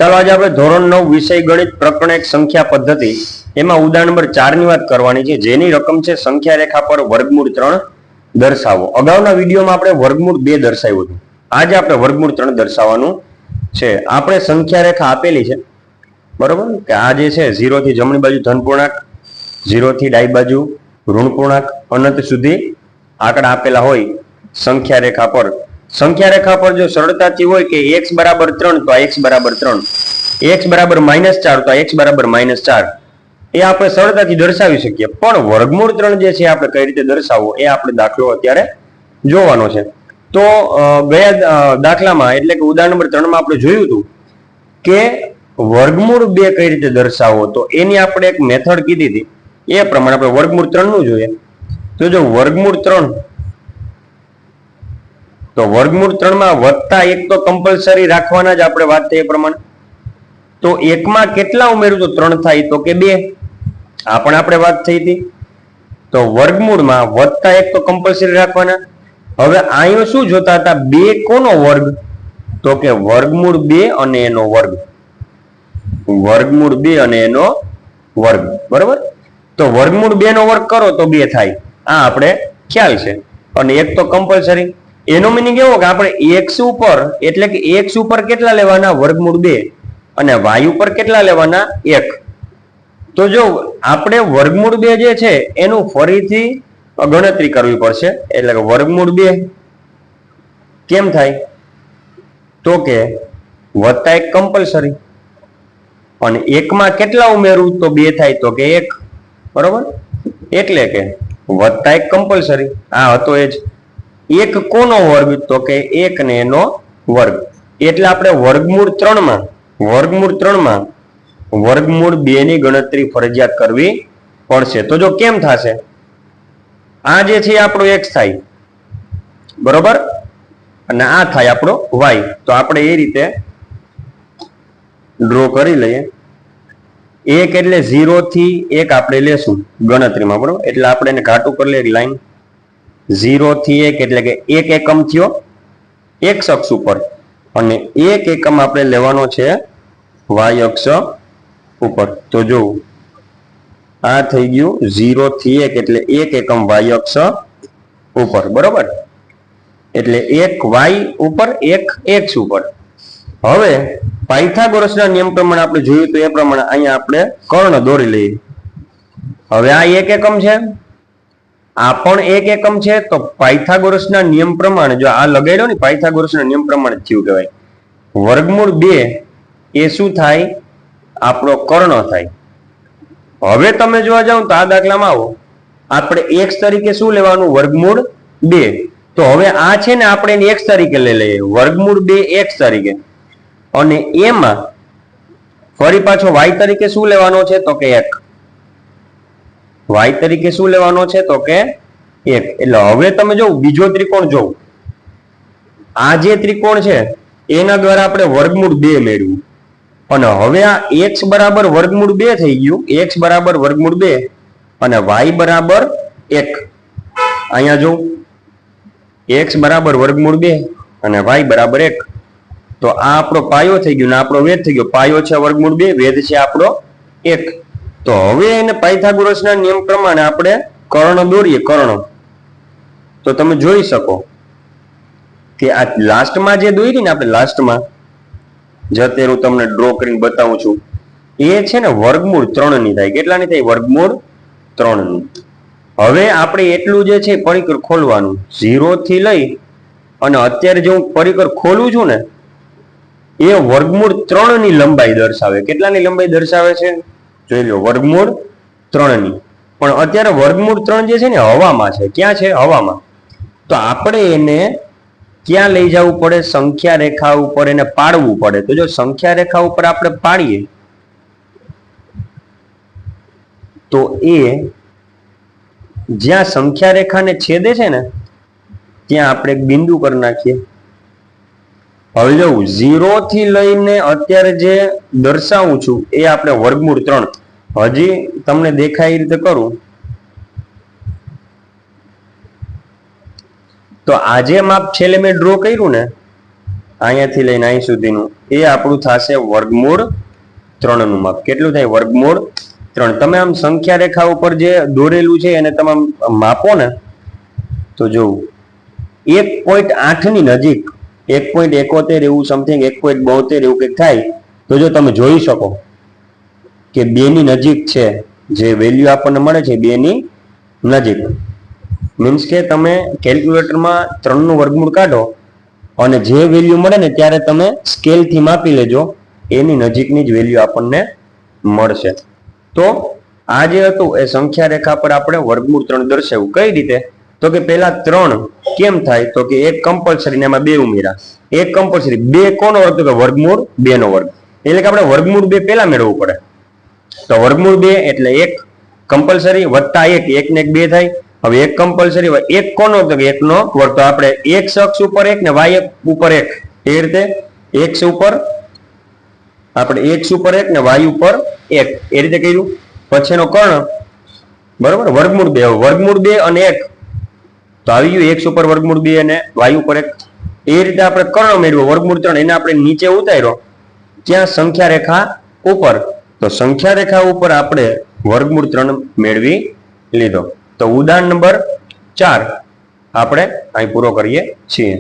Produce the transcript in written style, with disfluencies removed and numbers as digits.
ચાલો આજે આપણે ધોરણ 9 વિષય ગણિત પ્રકરણ 1 સંખ્યા પદ્ધતિ એમાં ઉદાહરણ નંબર 4 ની વાત કરવાની છે, જેની રકમ છે સંખ્યા રેખા પર વર્ગમૂળ 3 દર્શાવો. અગાઉના વિડીયોમાં આપણે વર્ગમૂળ 2 દર્શાવ્યું હતું. આજે આપણે વર્ગમૂળ 3 દર્શાવવાનું છે. આપણે સંખ્યા રેખા આપેલી છે, બરોબર, કે આ જે છે 0 થી જમણી બાજુ ધન પૂર્ણાંક, 0 થી ડાબી બાજુ ઋણ પૂર્ણાંક, અનંત સુધી આંકડા આપેલા હોય સંખ્યા રેખા પર જો સરળતાથી હોય કે x બરાબર 3 તો આ x બરાબર 3, x બરાબર -4 તો આ x બરાબર -4, એ આપણે સરળતાથી દર્શાવી શકીએ. પણ વર્ગમૂળ 3 જે છે આપણે કઈ રીતે દર્શાવવો એ આપણે દાખલો અત્યારે જોવાનો છે. તો ગયા દાખલામાં એટલે કે ઉદાહરણ નંબર 3 માં આપણે જોયું હતું કે વર્ગમૂળ 2 કઈ રીતે દર્શાવવો, તો એની આપણે એક મેથડ કીધી હતી. એ પ્રમાણે આપણે વર્ગમૂળ 3 નું જોઈએ. તો જો વર્ગમૂળ 3, તો વર્ગમૂળ 3 માં +1 તો કમ્પલસરી રાખવાના જ, આપણે વાત થઈ એ પ્રમાણે. તો 1 માં કેટલા ઉમેરું તો 3 થાય, તો કે 2, આ પણ આપણે વાત થઈ હતી. તો વર્ગમૂળમાં +1 તો કમ્પલસરી રાખવાના. હવે અહીંયા શું જોતા હતા, 2 કોનો વર્ગ, તો કે વર્ગમૂળ 2 અને એનો વર્ગ, વર્ગમૂળ 2 અને એનો વર્ગ, બરોબર. તો વર્ગમૂળ 2 નો વર્ગ કરો તો 2 થાય, આ આપણે ખ્યાલ છે. અને 1 તો કમ્પલસરી. એનો મીનિંગ એવો કે આપણે x ઉપર એટલે કે x ઉપર કેટલા લેવાના, વર્ગમૂળ 2, અને y ઉપર કેટલા લેવાના, 1. તો જો આપણે વર્ગમૂળ 2 જે છે એનું ફરીથી ગણતરી કરવી પડશે. એટલે કે વર્ગમૂળ 2 કેમ થાય, તો કે +1 કમ્પલસરી, અને 1 માં કેટલા ઉમેરું તો 2 થાય, તો કે 1, બરોબર. એટલે કે +1 કમ્પલસરી, આ હતો એ જ. 1 કોનો વર્ગ, તો કે 1 ને એનો વર્ગ. એટલે આપણે વર્ગમૂળ 3 માં વર્ગમૂળ 2 ની ગણતરી ફરજિયાત કરવી પડશે. તો જો કેમ થશે, આ જે છે આપણો x થાય, બરોબર, અને આ થાય આપણો y. તો આપણે એ રીતે ડ્રો કરી લઈએ. 1 એટલે 0 થી 1 આપણે લેશું ગણતરીમાં, બરોબર. એટલે આપણે એને ઘાટું કરી લઈએ, લાઈન 0 થી 1 એટલે કે 1 એકમ થયો x અક્ષ ઉપર, અને 1 એકમ આપણે લેવાનો છે y અક્ષ ઉપર. તો જો આ થઈ ગયું 0 થી 1 એટલે 1 એકમ y અક્ષ ઉપર, બરોબર. એટલે 1 y ઉપર 1 x ઉપર. હવે પાયથાગોરસના નિયમ પ્રમાણે આપણે જોયું તો એ પ્રમાણે અહીંયા આપણે કર્ણ દોરી લઈએ. હવે આ 1 એકમ છે, આ પણ 1 એકમ છે. તો પાયથાગોરસના નિયમ પ્રમાણે જો આ લગાડ્યો ને, પાયથાગોરસના નિયમ પ્રમાણે થયું કહેવાય. વર્ગમૂળ 2 એ શું થાય, આપણો કર્ણ થાય. હવે તમે જોવા જાવ તો આ દાખલામાં આવો, આપણે x તરીકે શું લેવાનું, વર્ગમૂળ 2. તો હવે આ છે ને આપણે એને x તરીકે લઈ લઈએ, વર્ગમૂળ 2 x તરીકે. અને એમાં ફરી પાછો y તરીકે શું લેવાનો છે, તો કે 1. y તરીકે શું લેવાનો છે, તો કે 1. એટલે હવે તમે જો બીજો ત્રિકોણ જો, આ જે ત્રિકોણ છે એના દ્વારા આપણે વર્ગમૂળ 2 મેળવ્યું. અને હવે આ x બરાબર વર્ગમૂળ 2 થઈ ગયું, x બરાબર વર્ગમૂળ 2 અને y બરાબર 1. અહીંયા જો x બરાબર વર્ગમૂળ 2 અને y બરાબર 1. તો આ આપણો પાયો થઈ ગયો ને આપણો વેધ થઈ ગયો. પાયો છે વર્ગમૂળ 2, વેધ છે આપણો 1. તો હવે એને પાયથાગોરસના નિયમ પ્રમાણે આપણે કર્ણ દોરીએ, કર્ણ. તો તમે જોઈ શકો કે આ લાસ્ટમાં જે દોરી ને આપણે, લાસ્ટમાં જતે હું તમને ડ્રો કરીને બતાવું છું, એ છે ને વર્ગમૂળ 3 ની થાય. કેટલાની થાય, વર્ગમૂળ 3 ની. હવે આપણે એટલું જે છે પરિકર ખોલવાનું, 0 થી લઈ અને અત્યારે જે હું પરિકર ખોલું છું ને એ વર્ગમૂળ 3 ની લંબાઈ દર્શાવે. કેટલાની લંબાઈ દર્શાવે છે, જોઈ લો, વર્ગમૂળ 3 ની. પણ અત્યારે વર્ગમૂળ 3 જે છે ને હવામાં છે. ક્યાં છે, હવામાં. તો આપણે એને ક્યાં લઈ જવું પડે, સંખ્યા રેખા ઉપર એને પાડવું પડે. તો જો સંખ્યા રેખા ઉપર આપણે પાડીએ તો એ જ્યાં સંખ્યા રેખાને છેદે છે ને ત્યાં આપણે એક બિંદુ કરી નાખીએ. હવે જો 0 થી લઈને અત્યારે જે દર્શાવું છું એ આપણે વર્ગમૂળ 3, હજી તમને દેખાય એ રીતે કરું તો આજે માપ છેલ્લે મેં ડ્રો કર્યું ને, અહીંયાથી લઈને અહીં સુધીનું એ આપણું થશે વર્ગમૂળ 3 નું માપ. કેટલું થાય? વર્ગમૂળ 3. તમે આમ સંખ્યા રેખા ઉપર જે દોરેલું છે એને તમે માપો ને તો જોવું 1.8 ની નજીક 1.71 એવું સમથિંગ 1.72 એવું કંઈક થાય. તો જો તમે જોઈ શકો કે 2 ની નજીક છે, જે વેલ્યુ આપણને મળે છે 2 ની નજીક, મીન્સ કે તમે કેલ્ક્યુલેટરમાં 3 નું વર્ગમૂળ કાઢો અને જે વેલ્યુ મળે ને ત્યારે તમે સ્કેલથી માપી લેજો, એની નજીકની જ વેલ્યુ આપણને મળશે. તો આ જે હતું એ સંખ્યા રેખા પર આપણે વર્ગમૂળ 3 દર્શાવ્યું. કઈ રીતે? તો કે પહેલા 3 કેમ થાય? તો કે એક કમ્પલસરી ને એમાં 2 ઉમેર્યા. એક કમ્પલસરી 2 કોનો વર્ગ? તો કે વર્ગમૂળ 2 નો વર્ગ. એટલે કે આપણે વર્ગમૂળ 2 પહેલા મેળવવું પડે. તો વર્ગમૂળ 2 એટલે 1 કમ્પલસરી વત્તા 1, 1 ને 1 2 થાય. હવે 1 કમ્પલસરી 1 કોનો? તો કે 1 નો વર્ગ. તો આપણે x અક્ષ ઉપર 1 ને y ઉપર 1, એ રીતે x ઉપર આપણે x ઉપર 1 ને y ઉપર 1, એ રીતે કર્યું. પછીનો કર્ણ, બરોબર, વર્ગમૂળ 2. વર્ગમૂળ 2 અને 1 તો આવી ગયું. x ઉપર વર્ગમૂળ 2 અને y ઉપર 1, એ રીતે આપણે કર્ણ મેળવ્યો વર્ગમૂળ 3. એને આપણે નીચે ઉતાર્યો ત્યાં સંખ્યા રેખા ઉપર. તો સંખ્યા રેખા ઉપર આપણે વર્ગમૂળ 3 મેળવી લીધો. તો ઉદાહરણ નંબર 4 આપણે અહીં પૂરો કરીએ છીએ.